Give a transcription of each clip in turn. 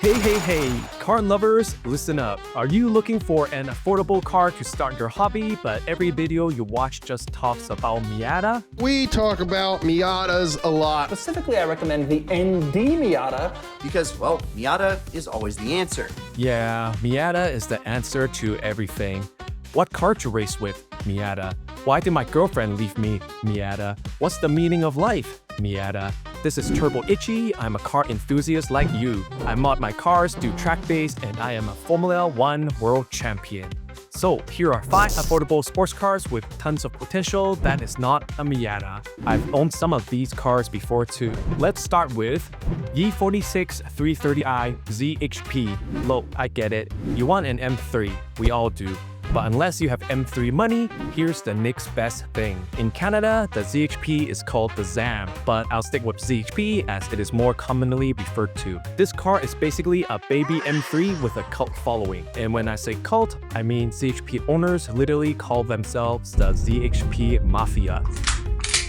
Hey, car lovers, listen up. Are you looking for an affordable car to start your hobby, but every video you watch just talks about Miata? We talk about Miatas a lot. Specifically, I recommend the ND Miata. Because, well, Miata is always the answer. Yeah, Miata is the answer to everything. What car to race with? Miata. Why did my girlfriend leave me? Miata. What's the meaning of life? Miata. This is Turbo Itchy. I'm a car enthusiast like you. I mod my cars, do track days, and I am a Formula 1 world champion. So here are 5 affordable sports cars with tons of potential that is not a Miata. I've owned some of these cars before too. Let's start with E46 330i ZHP. Look, I get it. You want an M3. We all do. But unless you have M3 money, here's the next best thing. In Canada, the ZHP is called the ZAM, but I'll stick with ZHP as it is more commonly referred to. This car is basically a baby M3 with a cult following. And when I say cult, I mean ZHP owners literally call themselves the ZHP Mafia.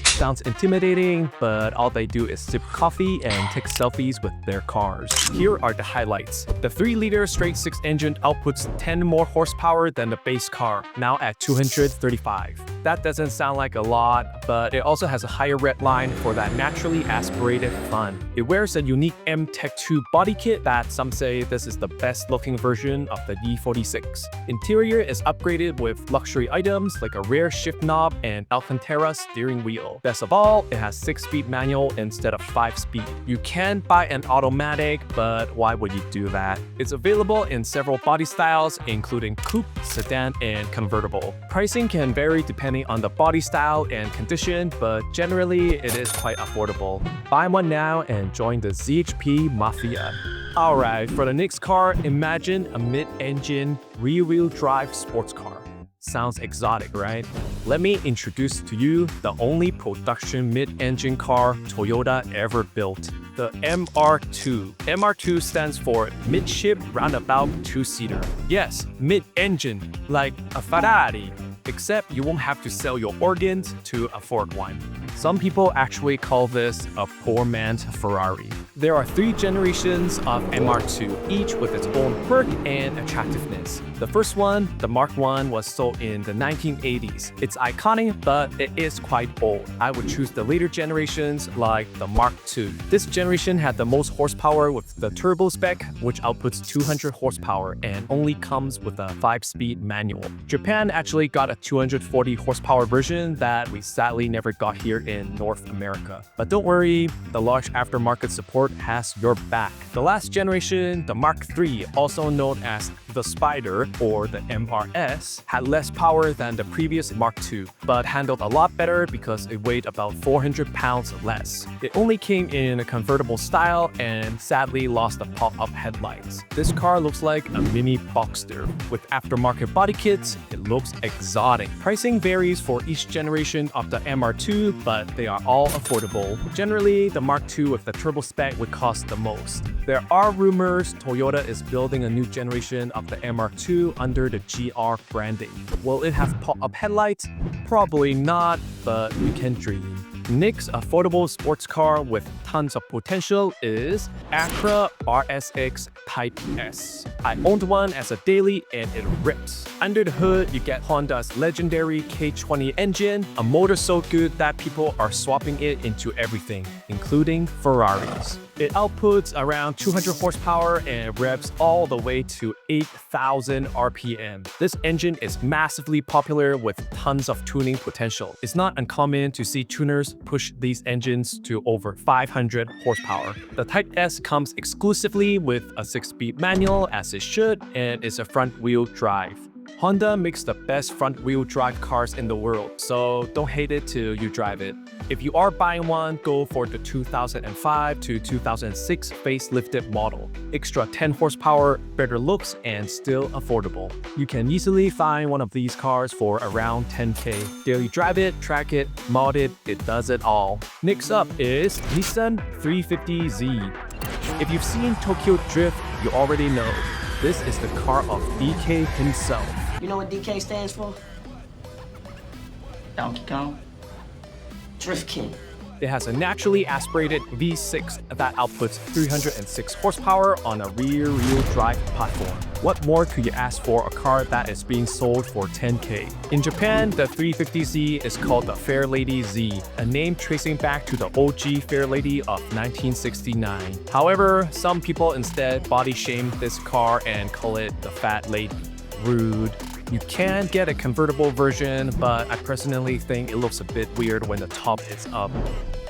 Sounds intimidating, but all they do is sip coffee and take selfies with their cars. Here are the highlights. The 3-liter straight-six engine outputs 10 more horsepower than the base car, now at 235. That doesn't sound like a lot, but it also has a higher red line for that naturally aspirated fun. It wears a unique M Tech 2 body kit that some say this is the best looking version of the E46. Interior is upgraded with luxury items like a rear shift knob and Alcantara steering wheel. Best of all, it has 6-speed manual instead of 5-speed. You can buy an automatic, but why would you do that? It's available in several body styles, including coupe, sedan, and convertible. Pricing can vary depending on the body style and condition, but generally it is quite affordable. Buy one now and join the ZHP Mafia. Alright, for the next car, imagine a mid-engine, rear-wheel drive sports car. Sounds exotic, right? Let me introduce to you the only production mid-engine car Toyota ever built, the MR2. MR2 stands for Midship Roundabout Two-Seater. Yes, mid-engine, like a Ferrari, except you won't have to sell your organs to afford one. Some people actually call this a poor man's Ferrari. There are 3 generations of MR2, each with its own perk and attractiveness. The first one, the Mark I, was sold in the 1980s. It's iconic, but it is quite old. I would choose the later generations like the Mark II. This generation had the most horsepower with the turbo spec, which outputs 200 horsepower and only comes with a 5-speed manual. Japan actually got a 240 horsepower version that we sadly never got here in North America. But don't worry, the large aftermarket support has your back. The last generation, the Mark III, also known as the Spider or the MRS, had less power than the previous Mark II, but handled a lot better because it weighed about 400 pounds less. It only came in a convertible style and sadly lost the pop-up headlights. This car looks like a mini Boxster. With aftermarket body kits, it looks exotic. Pricing varies for each generation of the MR2, but they are all affordable. Generally, the Mark II with the turbo spec would cost the most. There are rumors Toyota is building a new generation of the MR2 under the GR branding. Will it have pop-up headlights? Probably not, but we can dream. Next affordable sports car with tons of potential is Acura RSX Type S. I owned one as a daily and it rips. Under the hood, you get Honda's legendary K20 engine, a motor so good that people are swapping it into everything, including Ferraris. It outputs around 200 horsepower and revs all the way to 8,000 RPM. This engine is massively popular with tons of tuning potential. It's not uncommon to see tuners push these engines to over 500 horsepower. The Type S comes exclusively with a 6-speed manual as it should and is a front-wheel drive. Honda makes the best front-wheel drive cars in the world, so don't hate it till you drive it. If you are buying one, go for the 2005 to 2006 facelifted model. Extra 10 horsepower, better looks, and still affordable. You can easily find one of these cars for around 10K. Daily drive it, track it, mod it, it does it all. Next up is Nissan 350Z. If you've seen Tokyo Drift, you already know. This is the car of DK himself. You know what DK stands for? Donkey Kong. Drift King. It has a naturally aspirated V6 that outputs 306 horsepower on a rear-wheel drive platform. What more could you ask for a car that is being sold for $10K? In Japan, the 350Z is called the Fairlady Z, a name tracing back to the OG Fairlady of 1969. However, some people instead body shame this car and call it the Fat Lady. Rude. You can get a convertible version, but I personally think it looks a bit weird when the top is up.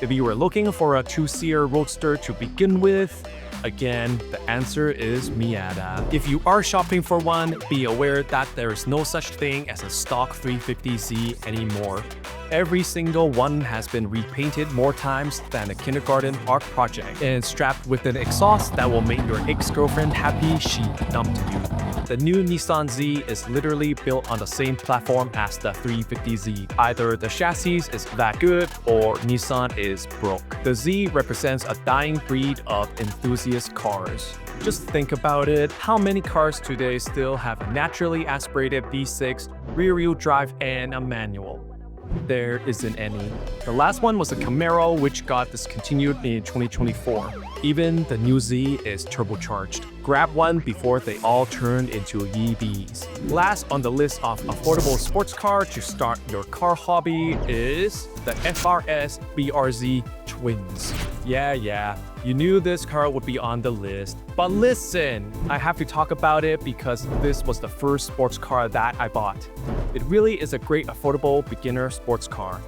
If you were looking for a two-seater roadster to begin with, again, the answer is Miata. If you are shopping for one, be aware that there is no such thing as a stock 350Z anymore. Every single one has been repainted more times than a kindergarten art project and strapped with an exhaust that will make your ex-girlfriend happy she dumped you. The new Nissan Z is literally built on the same platform as the 350Z. Either the chassis is that good or Nissan is broke. The Z represents a dying breed of enthusiast cars. Just think about it, how many cars today still have a naturally aspirated V6, rear-wheel drive, and a manual? There isn't any. The last one was a Camaro, which got discontinued in 2024. Even the new Z is turbocharged. Grab one before they all turn into EVs. Last on the list of affordable sports car to start your car hobby is the FRS BRZ Twins. Yeah, you knew this car would be on the list. But listen, I have to talk about it because this was the first sports car that I bought. It really is a great affordable beginner sports car.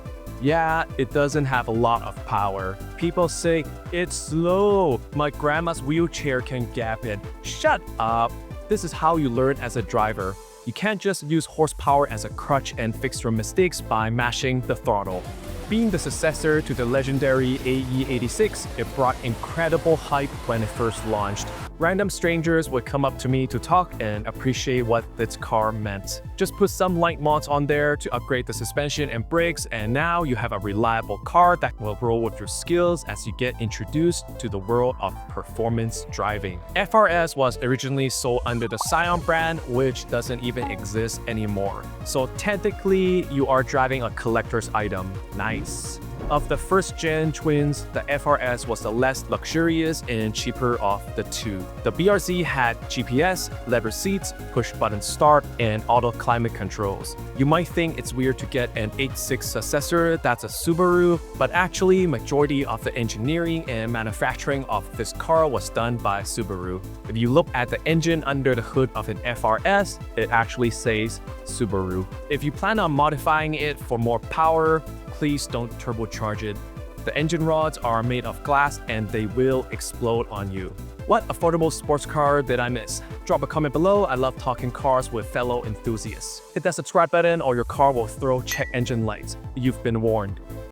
Yeah, it doesn't have a lot of power. People say, it's slow, my grandma's wheelchair can gap it. Shut up! This is how you learn as a driver. You can't just use horsepower as a crutch and fix your mistakes by mashing the throttle. Being the successor to the legendary E46, it brought incredible hype when it first launched. Random strangers would come up to me to talk and appreciate what this car meant. Just put some light mods on there to upgrade the suspension and brakes, and now you have a reliable car that will grow with your skills as you get introduced to the world of performance driving. FRS was originally sold under the Scion brand, which doesn't even exist anymore. So technically, you are driving a collector's item. Nice. Of the first-gen twins, the FRS was the less luxurious and cheaper of the two. The BRZ had GPS, leather seats, push-button start, and auto climate controls. You might think it's weird to get an 8.6 successor that's a Subaru, but actually, majority of the engineering and manufacturing of this car was done by Subaru. If you look at the engine under the hood of an FRS, it actually says Subaru. If you plan on modifying it for more power, please don't turbocharge it. The engine rods are made of glass and they will explode on you. What affordable sports car did I miss? Drop a comment below. I love talking cars with fellow enthusiasts. Hit that subscribe button or your car will throw check engine lights. You've been warned.